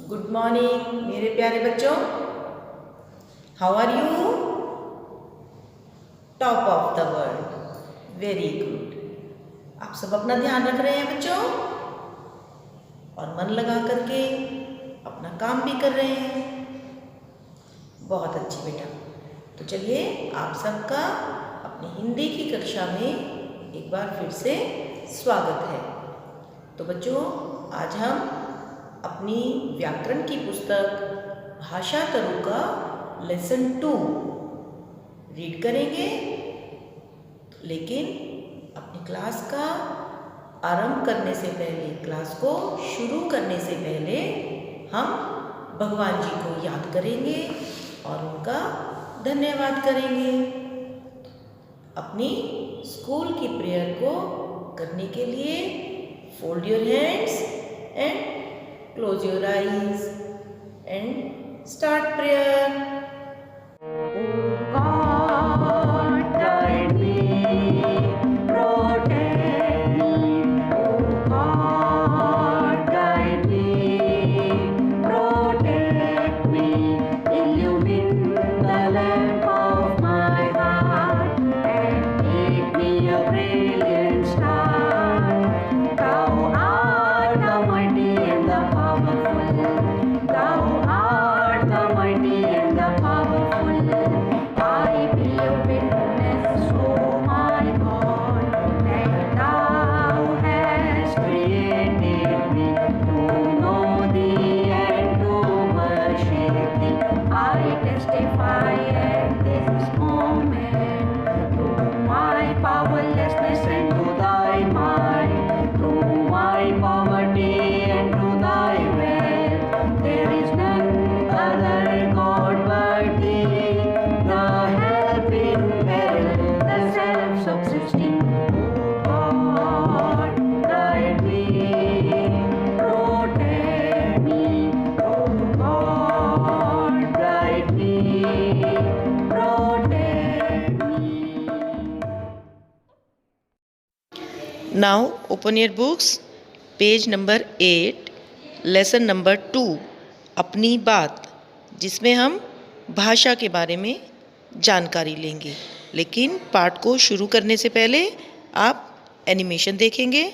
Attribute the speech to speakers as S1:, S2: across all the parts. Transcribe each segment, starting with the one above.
S1: Good morning मेरे प्यारे बच्चों। How are you? Top of the world. Very good. आप सब अपना ध्यान रख रहे हैं बच्चों और मन लगा करके अपना काम भी कर रहे हैं। बहुत अच्छी बेटा। तो चलिए आप सबका अपनी हिंदी की कक्षा में एक बार फिर से स्वागत है। तो बच्चों आज हम अपनी व्याकरण की पुस्तक भाषा तरु का लेसन 2 रीड करेंगे, लेकिन अपनी क्लास का आरंभ करने से पहले, क्लास को शुरू करने से पहले हम भगवान जी को याद करेंगे और उनका धन्यवाद करेंगे। अपनी स्कूल की प्रेयर को करने के लिए fold your hands and close your eyes and start prayer. Now open your books, page number 8, lesson number 2, अपनी बात, जिसमें हम भाषा के बारे में जानकारी लेंगे। लेकिन पाठ को शुरू करने से पहले आप एनिमेशन देखेंगे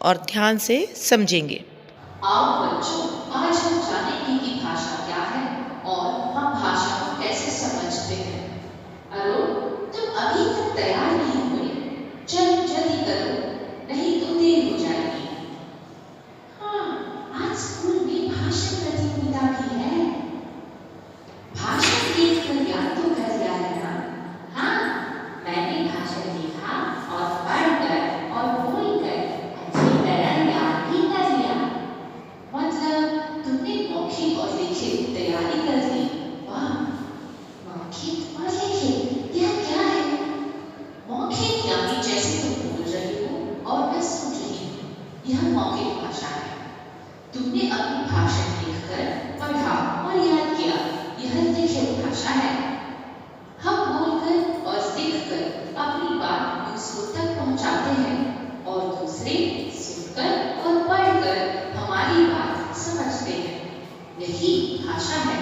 S1: और ध्यान से समझेंगे।
S2: आओ बच्चों, आज हम जानेंगे कि भाषा क्या है और हम भाषा को कैसे समझते हैं। अरुण, तुम अभी तक तैयार नहीं हुए? चलो जल्दी करो, नहीं तो देर हो जाएगी। हाँ, आज स्कूल में भाषण प्रतियोगिता भी है। भाषण देखकर याद तो कर लिया है ना? हाँ, मैंने भाषण देखा और पढ़कर और बोलकर अच्छी तरह याद भी कर लिया। मतलब तुमने मौखिक और लिखित तैयारी कर ली? वाह, मौखिक और लिखित यह क्या है? मौखिक यानी जैसे तुम बोल रही हो और मैं सुन रही हूँ, यह मौखिक भाषा है। तुमने अपनी भाषण लिखकर, पढ़ा और याद किया, यह लिखित भाषा है। हम बोलकर और लिखकर अपनी बात दूसरों तक पहुँचाते हैं और दूसरे सुनकर और पढ़कर हमारी बात समझते हैं। यही भाषा है।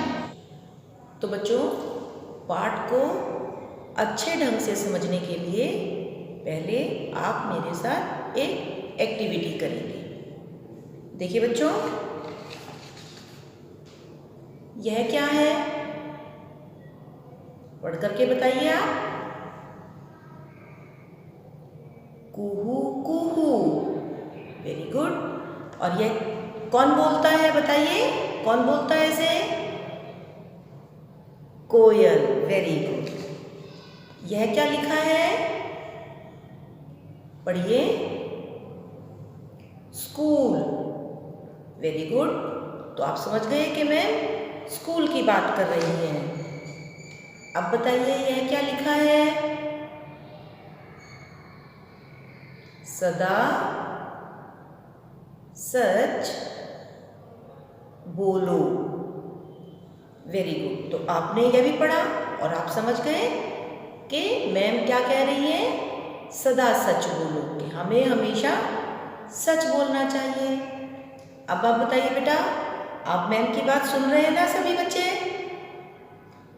S1: तो बच्चों पाठ को अच्छे ढंग से समझने के लिए पहले आप मेरे साथ एक एक्टिविटी करेंगे। देखिए बच्चों, यह क्या है? पढ़ करके बताइए आप। कुहू कुहू। Very good. और यह कौन बोलता है बताइए? कौन बोलता है इसे? कोयल। Very good. यह क्या लिखा है? पढ़िए। स्कूल। Very good. तो आप समझ गए कि मैं स्कूल की बात कर रही हैं। अब बताइए यह क्या लिखा है? सदा सच बोलो। Very good. तो आपने यह भी पढ़ा और आप समझ गए कि मैम क्या कह रही है? सदा सच बोलो, कि हमें हमेशा सच बोलना चाहिए। अब आप बताइए बेटा, आप मैम की बात सुन रहे हैं ना सभी बच्चे?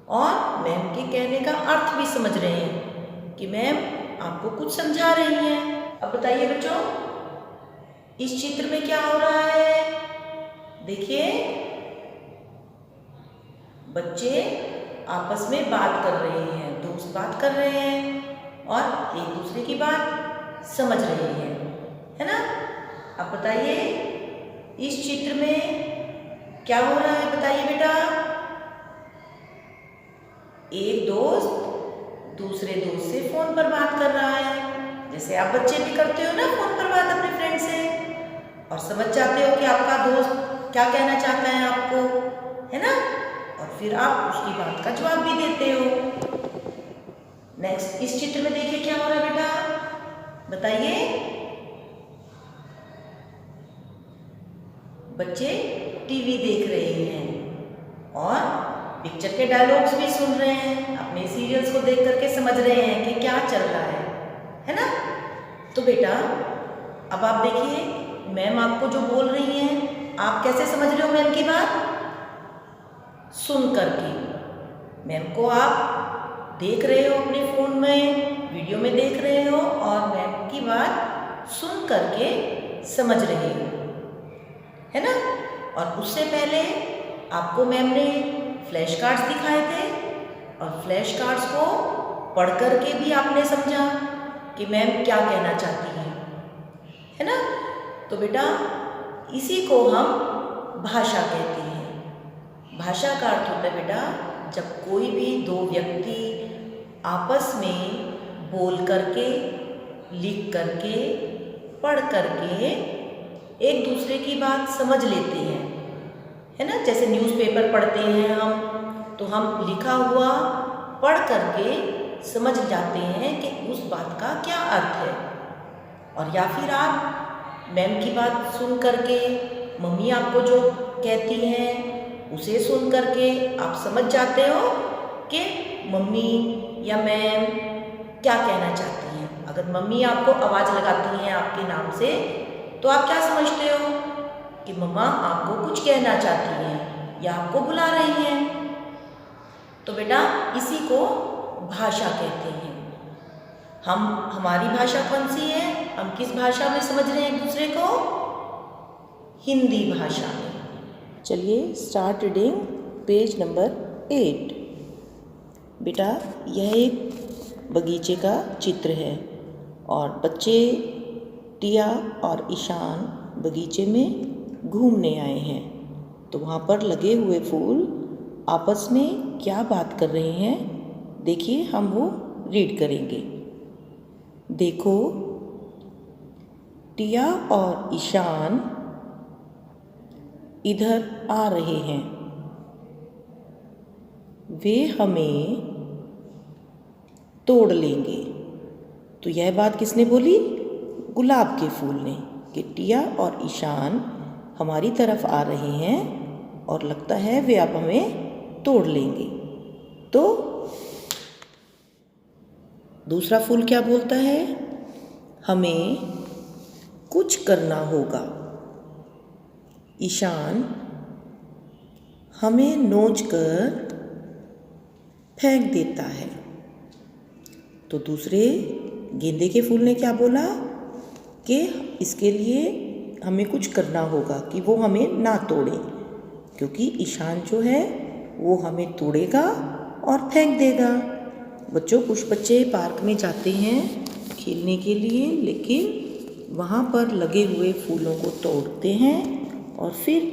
S1: और मैम के कहने का अर्थ भी समझ रहे हैं कि मैम आपको कुछ समझा रही हैं। अब बताइए बच्चों, इस चित्र में क्या हो रहा है? देखिए, बच्चे आपस में बात कर रहे हैं, दोस्त बात कर रहे हैं और एक दूसरे की बात समझ रहे हैं, है ना? अब बताइए, इस चित्र में क्या हो रहा है? बताइए बेटा। एक दोस्त दूसरे दोस्त से फोन पर बात कर रहा है, जैसे आप बच्चे भी करते हो ना फोन पर बात अपने फ्रेंड से, और समझ जाते हो कि आपका दोस्त क्या कहना चाहता है आपको, है ना? और फिर आप उसकी बात का जवाब भी देते हो। नेक्स्ट, इस चित्र में देखिए क्या हो रहा है बेटा, बताइए। बच्चे टीवी देख रहे हैं और पिक्चर के डायलॉग्स भी सुन रहे हैं, अपने सीरियल्स को देख करके समझ रहे हैं कि क्या चल रहा है ना? तो बेटा अब आप देखिए, मैम आपको जो बोल रही हैं, आप कैसे समझ रहे हो मैम की बात? सुन करके। मैम को आप देख रहे हो अपने फ़ोन में, वीडियो में देख रहे हो और मैम की बात सुन करके समझ रहे हो, है ना? और उससे पहले आपको मैम ने फ्लैश कार्ड्स दिखाए थे और फ्लैश कार्ड्स को पढ़ करके भी आपने समझा कि मैम क्या कहना चाहती है ना? तो बेटा इसी को हम भाषा कहते हैं। भाषा का अर्थ होता है बेटा, जब कोई भी दो व्यक्ति आपस में बोल करके, लिख करके, पढ़ करके एक दूसरे की बात समझ लेते हैं, है ना? जैसे न्यूज़पेपर पढ़ते हैं हम, तो हम लिखा हुआ पढ़ करके समझ जाते हैं कि उस बात का क्या अर्थ है। और या फिर आप मैम की बात सुन करके, मम्मी आपको जो कहती हैं उसे सुन करके आप समझ जाते हो कि मम्मी या मैम क्या कहना चाहती हैं। अगर मम्मी आपको आवाज़ लगाती हैं आपके नाम से, तो आप क्या समझते हो कि मम्मा आपको कुछ कहना चाहती हैं या आपको बुला रही हैं। तो बेटा इसी को भाषा कहते हैं। हमारी भाषा कौन सी है? हम किस भाषा में समझ रहे हैं एक दूसरे को? हिंदी भाषा में। चलिए स्टार्ट रीडिंग पेज नंबर 8। बेटा यह एक बगीचे का चित्र है और बच्चे टिया और ईशान बगीचे में घूमने आए हैं। तो वहाँ पर लगे हुए फूल आपस में क्या बात कर रहे हैं, देखिए हम वो रीड करेंगे। देखो, टिया और ईशान इधर आ रहे हैं, वे हमें तोड़ लेंगे। तो यह बात किसने बोली? गुलाब के फूल ने, कि टिया और ईशान हमारी तरफ आ रहे हैं और लगता है वे अब हमें तोड़ लेंगे। तो दूसरा फूल क्या बोलता है? हमें कुछ करना होगा। ईशान हमें नोच कर फेंक देता है। तो दूसरे गेंदे के फूल ने क्या बोला कि इसके लिए हमें कुछ करना होगा कि वो हमें ना तोड़े, क्योंकि ईशान जो है वो हमें तोड़ेगा और फेंक देगा। बच्चों कुछ बच्चे पार्क में जाते हैं खेलने के लिए, लेकिन वहाँ पर लगे हुए फूलों को तोड़ते हैं और फिर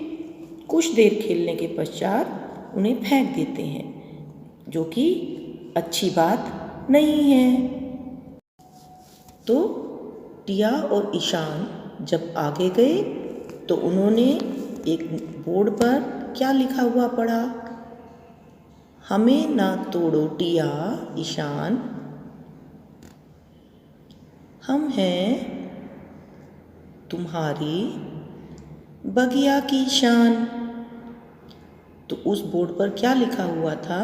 S1: कुछ देर खेलने के पश्चात उन्हें फेंक देते हैं, जो कि अच्छी बात नहीं है। तो टिया और ईशान जब आगे गए तो उन्होंने एक बोर्ड पर क्या लिखा हुआ पढ़ा? हमें ना तोड़ो टिया ईशान, हम हैं तुम्हारी बगिया की शान। तो उस बोर्ड पर क्या लिखा हुआ था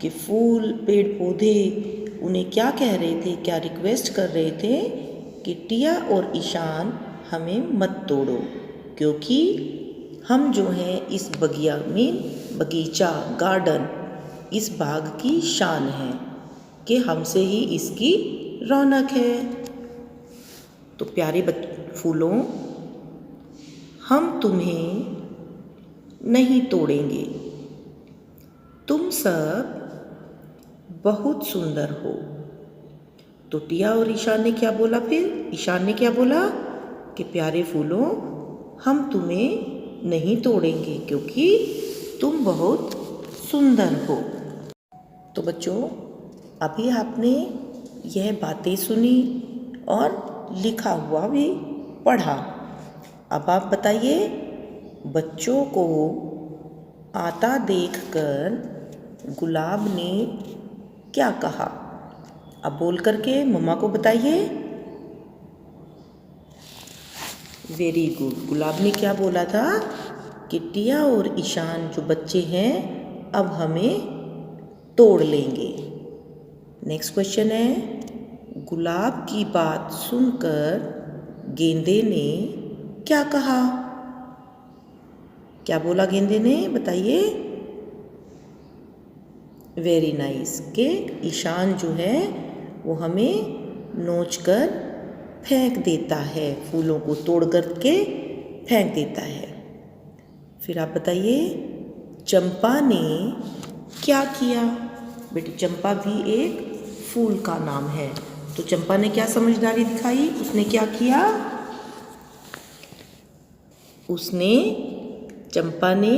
S1: कि फूल, पेड़ पौधे उन्हें क्या कह रहे थे, क्या रिक्वेस्ट कर रहे थे कि टिया और ईशान हमें मत तोड़ो, क्योंकि हम जो हैं इस बगिया में बगीचा गार्डन इस बाग की शान है कि हमसे ही इसकी रौनक है। तो प्यारे फूलों, हम तुम्हें नहीं तोड़ेंगे। तुम सब बहुत सुंदर हो। तो टिया और ईशान ने क्या बोला फिर? ईशान ने क्या बोला कि प्यारे फूलों, हम तुम्हें नहीं तोड़ेंगे क्योंकि तुम बहुत सुंदर हो। तो बच्चों, अभी आपने यह बातें सुनी और लिखा हुआ भी पढ़ा। अब आप बताइए, बच्चों को आता देखकर गुलाब ने क्या कहा? अब बोल करके मम्मा को बताइए। Very good. गुलाब ने क्या बोला था कि टिया और ईशान जो बच्चे हैं अब हमें तोड़ लेंगे। नेक्स्ट क्वेश्चन है, गुलाब की बात सुनकर गेंदे ने क्या कहा? क्या बोला गेंदे ने? बताइए। वेरी नाइस कि ईशान जो है वो हमें नोचकर फेंक देता है, फूलों को तोड़ करके फेंक देता है। फिर आप बताइए, चंपा ने क्या किया? बेटी, चंपा भी एक फूल का नाम है। तो चंपा ने क्या समझदारी दिखाई? उसने क्या किया? चंपा ने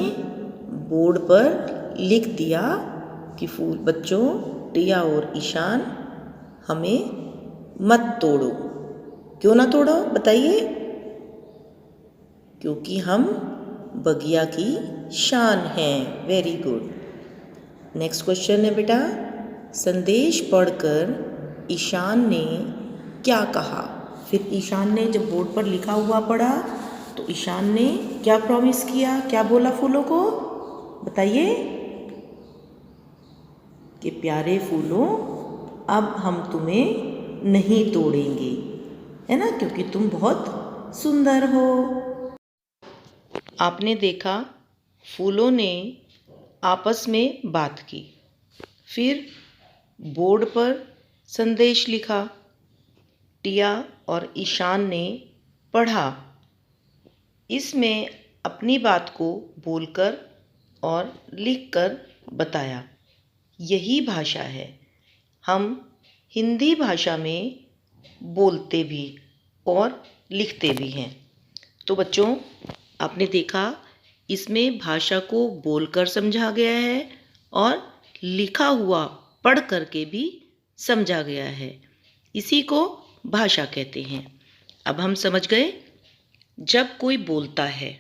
S1: बोर्ड पर लिख दिया कि फूल बच्चों, टिया और ईशान हमें मत तोड़ो। क्यों ना तोड़ो? बताइए। क्योंकि हम बगिया की शान हैं। Very good. नेक्स्ट क्वेश्चन है बेटा, संदेश पढ़कर ईशान ने क्या कहा? फिर ईशान ने जब बोर्ड पर लिखा हुआ पढ़ा तो ईशान ने क्या प्रॉमिस किया? क्या बोला फूलों को? बताइए। कि प्यारे फूलों, अब हम तुम्हें नहीं तोड़ेंगे, है ना, क्योंकि तुम बहुत सुंदर हो। आपने देखा, फूलों ने आपस में बात की, फिर बोर्ड पर संदेश लिखा, टिया और ईशान ने पढ़ा। इसमें अपनी बात को बोलकर और लिखकर बताया। यही भाषा है। हम हिंदी भाषा में बोलते भी और लिखते भी हैं। तो बच्चों, आपने देखा, इसमें भाषा को बोलकर समझा गया है और लिखा हुआ पढ़ करके भी समझा गया है। इसी को भाषा कहते हैं। अब हम समझ गए, जब कोई बोलता है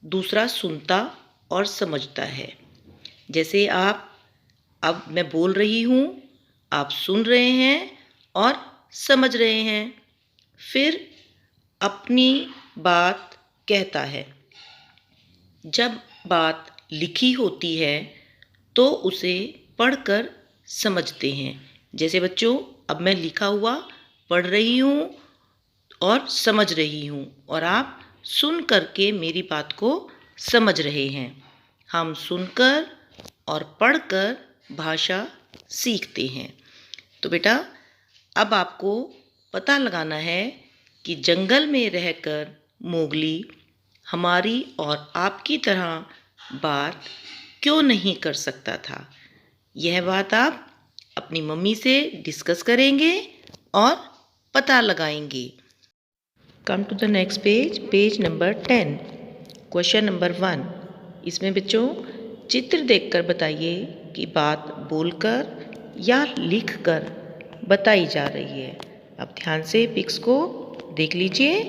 S1: दूसरा सुनता और समझता है। जैसे अब मैं बोल रही हूँ, आप सुन रहे हैं और समझ रहे हैं, फिर अपनी बात कहता है। जब बात लिखी होती है तो उसे पढ़कर समझते हैं। जैसे बच्चों, अब मैं लिखा हुआ पढ़ रही हूँ और समझ रही हूँ और आप सुन करके मेरी बात को समझ रहे हैं। हम सुनकर और पढ़कर भाषा सीखते हैं। तो बेटा, अब आपको पता लगाना है कि जंगल में रहकर मोगली हमारी और आपकी तरह बात क्यों नहीं कर सकता था। यह बात आप अपनी मम्मी से डिस्कस करेंगे और पता लगाएंगे। Come to the next page, page number 10, question number 1। इसमें बच्चों चित्र देखकर बताइए कि बात बोलकर या लिखकर बताई जा रही है। अब ध्यान से पिक्स को देख लीजिए,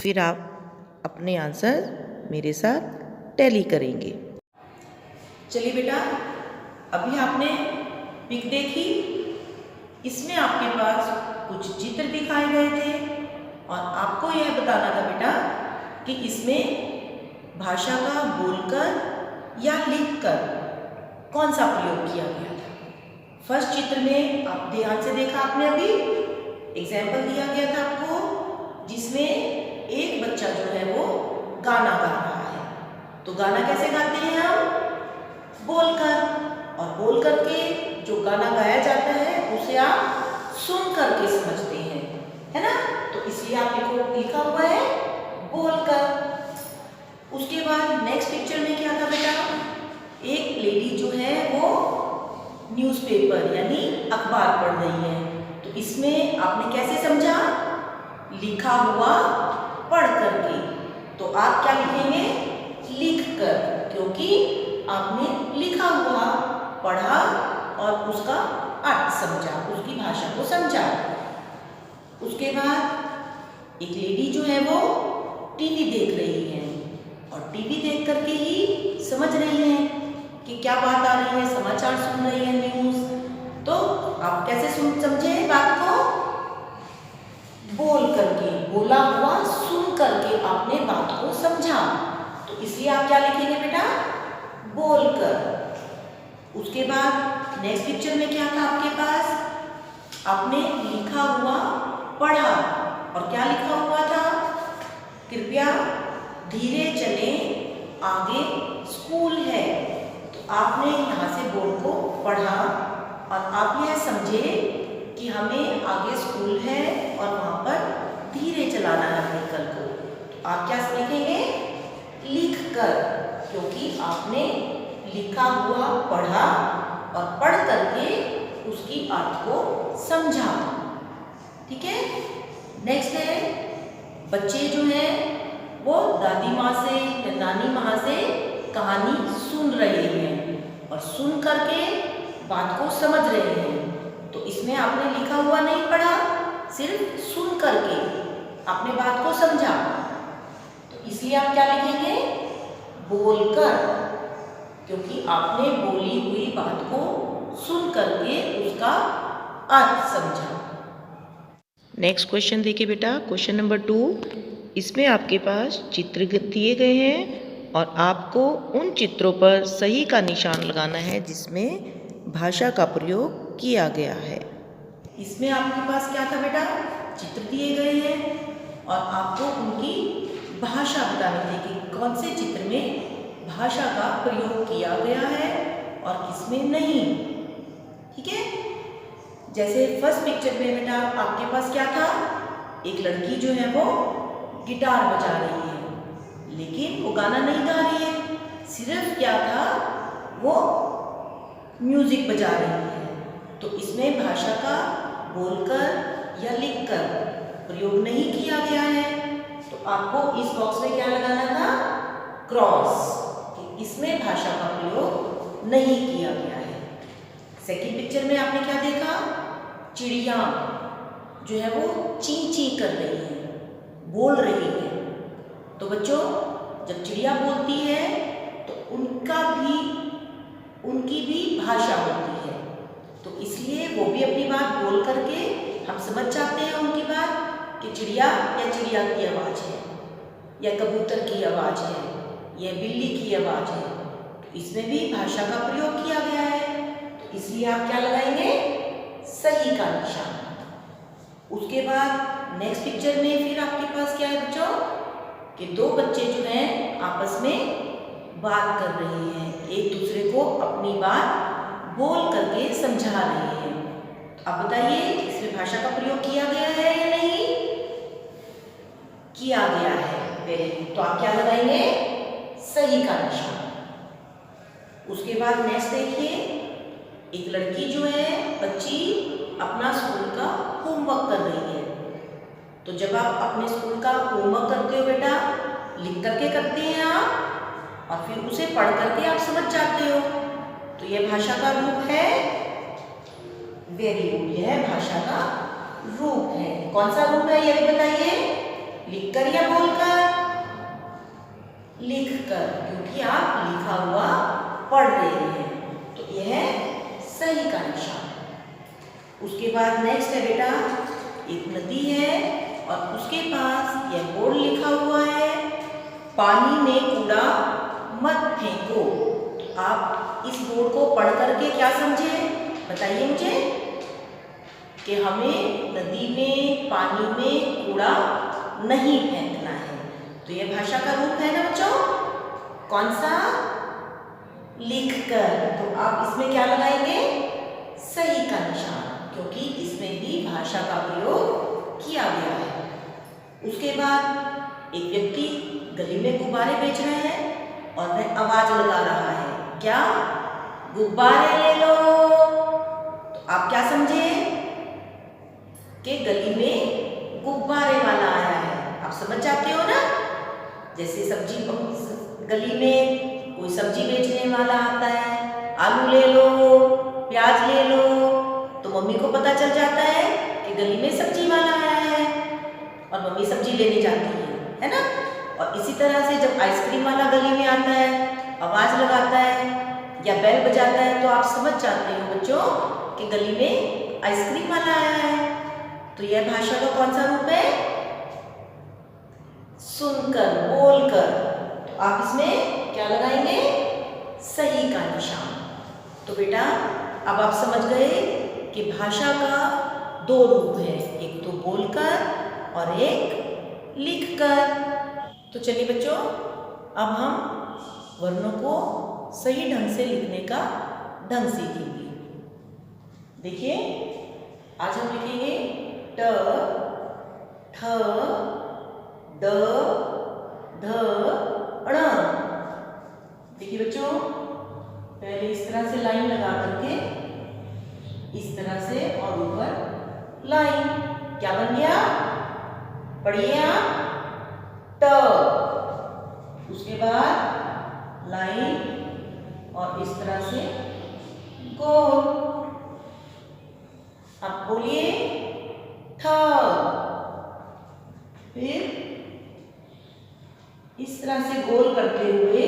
S1: फिर आप अपने आंसर मेरे साथ टैली करेंगे। चलिए बेटा, अभी आपने पिक देखी, इसमें आपके पास कुछ चित्र दिखाए गए थे और आपको यह बताना था बेटा कि इसमें भाषा का बोलकर या लिखकर कौन सा प्रयोग किया गया था। फर्स्ट चित्र में आप ध्यान से देखा आपने, अभी एग्जाम्पल दिया गया था आपको, जिसमें एक बच्चा जो है वो गाना गा रहा है तो गाना कैसे गाते हैं हम? बोलकर। और बोल करके जो गाना गाया जाता है उसे आप सुन करके समझते हैं, है ना? तो इसलिए आप लिखा हुआ है बोलकर। उसके बाद नेक्स्ट पिक्चर में क्या था बेटा? एक लेडी जो है वो न्यूज़पेपर यानी अखबार पढ़ रही है। तो इसमें आपने कैसे समझा? लिखा हुआ पढ़ करके। तो आप क्या लिखेंगे? लिख कर, क्योंकि आपने लिखा हुआ पढ़ा और उसका अर्थ समझा, उसकी भाषा को समझा। उसके बाद एक लेडी जो है वो टीवी देख रही है और टीवी देख करके ही समझ रही है कि क्या बात आ रही है, समाचार सुन रही है, न्यूज़। तो आप कैसे समझे बात को? बोल करके, बोला हुआ सुन करके आपने बात को समझा। तो इसलिए आप क्या लिखेंगे बेटा? बोलकर। उसके बाद नेक्स्ट पिक्चर में क्या था आपके पास? आपने लिखा हुआ पढ़ा और क्या लिखा हुआ था? कृपया धीरे चलें, आगे स्कूल है। तो आपने यहाँ से बोर्ड को पढ़ा और आप यह समझे कि हमें आगे स्कूल है और वहाँ पर धीरे चलाना है व्हीकल को। तो आप क्या लिखेंगे? लिख कर, क्योंकि आपने लिखा हुआ पढ़ा और पढ़ करके उसकी अर्थ को समझा। ठीक है? नेक्स्ट है, बच्चे जो हैं वो दादी माँ से या नानी माँ से कहानी सुन रहे हैं और सुन करके बात को समझ रहे हैं। तो इसमें आपने लिखा हुआ नहीं पढ़ा, सिर्फ सुन करके आपने बात को समझा। तो इसलिए आप क्या लिखेंगे? बोलकर, क्योंकि आपने बोली हुई बात को सुन करके उसका अर्थ समझा। नेक्स्ट क्वेश्चन देखिए बेटा, क्वेश्चन नंबर 2। इसमें आपके पास चित्र दिए गए हैं और आपको उन चित्रों पर सही का निशान लगाना है जिसमें भाषा का प्रयोग किया गया है। इसमें आपके पास क्या था बेटा? चित्र दिए गए हैं और आपको उनकी भाषा बतानी है कि कौन से चित्र में भाषा का प्रयोग किया गया है और किसमें नहीं। ठीक है? जैसे फर्स्ट पिक्चर में बेटा आपके पास क्या था? एक लड़की जो है वो गिटार बजा रही है, लेकिन वो गाना नहीं गा रही है, सिर्फ क्या था? वो म्यूजिक बजा रही है। तो इसमें भाषा का बोलकर या लिखकर प्रयोग नहीं किया गया है। तो आपको इस बॉक्स में क्या लगाना था? क्रॉस, कि इसमें भाषा का प्रयोग नहीं किया गया है। सेकंड पिक्चर में आपने क्या देखा? चिड़िया जो है वो ची ची कर रही है, बोल रही है। तो बच्चों, जब चिड़िया बोलती है तो उनकी भी भाषा होती है। तो इसलिए वो भी अपनी बात बोल करके हम समझ जाते हैं उनकी बात कि चिड़िया की आवाज़ है, या कबूतर की आवाज़ है, या बिल्ली की आवाज़ है। तो इसमें भी भाषा का प्रयोग किया गया है। तो इसलिए आप क्या लगाएंगे? सही का निशान। उसके बाद नेक्स्ट पिक्चर में फिर आपके पास क्या है बच्चों? कि दो बच्चे जो हैं आपस में बात कर रहे हैं, एक दूसरे को अपनी बात बोल करके समझा रहे हैं। तो आप बताइए, इसमें भाषा का प्रयोग किया गया है या नहीं? किया गया है। Very good. तो आप क्या लगाएंगे? सही का निशान। उसके बाद नेक्स्ट देखिए, एक लड़की जो है बच्ची अपना स्कूल का होमवर्क कर रही है। तो जब आप अपने स्कूल का होमवर्क करते हो बेटा, लिख करके करते हैं आप, और फिर उसे पढ़ करके आप समझ जाते हो। तो यह भाषा का रूप है। वेरी गुड, यह भाषा का रूप है। कौन सा रूप है यह भी बताइए? लिखकर या बोलकर? लिखकर, क्योंकि आप लिखा हुआ पढ़ रहे हैं। तो यह सही का निशान। उसके बाद नेक्स्ट है बेटा, एक नदी है और उसके पास यह बोर्ड लिखा हुआ है, पानी में कूड़ा मत फेंको। तो आप इस बोर्ड को पढ़ करके क्या समझे? बताइए मुझे कि हमें नदी में, पानी में कूड़ा नहीं फेंकना है। तो यह भाषा का रूप है ना बच्चों? कौन सा? लिखकर। तो आप इसमें क्या लगाएंगे? सही का निशान, क्योंकि इसमें भी भाषा का प्रयोग किया गया है। उसके बाद एक व्यक्ति गली में गुब्बारे बेच रहे हैं और वह आवाज लगा रहा है, क्या? गुब्बारे ले लो। तो आप क्या समझे कि गली में गुब्बारे वाला आया है। आप समझ जाते हो ना? जैसे गली में कोई सब्जी बेचने वाला आता है, आलू ले लो, प्याज ले लो, तो मम्मी को पता चल जाता है कि गली में सब्जी वाला आया है और मम्मी सब्जी लेने जाती है ना? और इसी तरह से जब आइसक्रीम वाला गली में आता है, आवाज लगाता है या बेल बजाता है, तो आप समझ जाते हो बच्चों कि गली में आइसक्रीम वाला आया है। तो यह भाषा का कौन सा रूप है? सुनकर, बोलकर। तो आप इसमें क्या लगाएंगे? सही का निशान। तो बेटा अब आप समझ गए कि भाषा का दो रूप है, एक तो बोलकर और एक लिखकर। तो चलिए बच्चों, अब हम वर्णों को सही ढंग से लिखने का ढंग सीखेंगे। देखिए, आज हम लिखेंगे ट, ठ, ड, ध, ण। देखिए बच्चों, पहले इस तरह से लाइन लगा करके, इस तरह से और ऊपर लाइन, क्या बन गया? पढ़िए आप, ट, उसके बाद लाइन और इस तरह से गोल। अब बोलिए ठ, फिर इस तरह से गोल करते हुए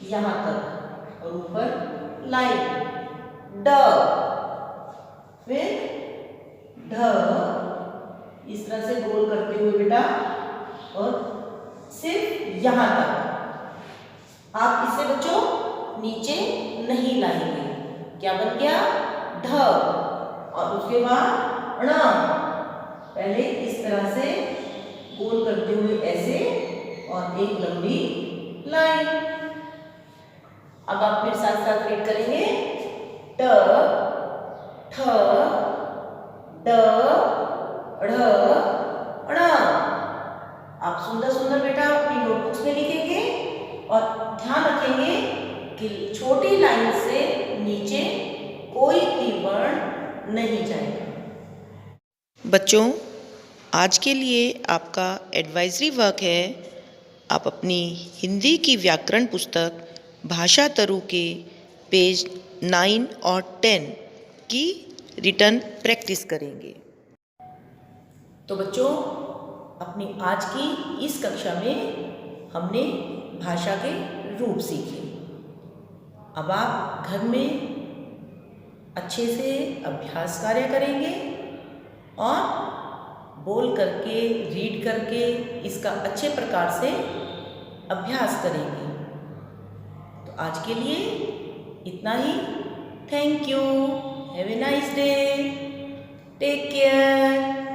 S1: यहां तक और ऊपर लाइन, ड, फिर ढ, इस तरह से गोल करते हुए बेटा और सिर्फ यहां तक। आप इसे बच्चों नीचे नहीं लाएंगे। क्या बन गया? ढ, और उसके बाद ण। पहले इस तरह से गोल करते हुए ऐसे और एक लंबी लाइन। अब आप फिर साथ साथ रीड करेंगे, ट, ठ, ड, ढ़, ण। आप सुंदर सुंदर बेटा अपनी नोटबुक्स में लिखेंगे और ध्यान रखेंगे कि छोटी लाइन से नीचे कोई भी वर्ण नहीं जाएगा। बच्चों, आज के लिए आपका एडवाइजरी वर्क है, आप अपनी हिंदी की व्याकरण पुस्तक भाषा तरु के पेज 9 और 10 की रिटन प्रैक्टिस करेंगे। तो बच्चों, अपनी आज की इस कक्षा में हमने भाषा के रूप सीखे। अब आप घर में अच्छे से अभ्यास कार्य करेंगे और बोल करके, रीड करके इसका अच्छे प्रकार से अभ्यास करेंगे। तो आज के लिए इतना ही। Thank you. Have a nice day. Take care.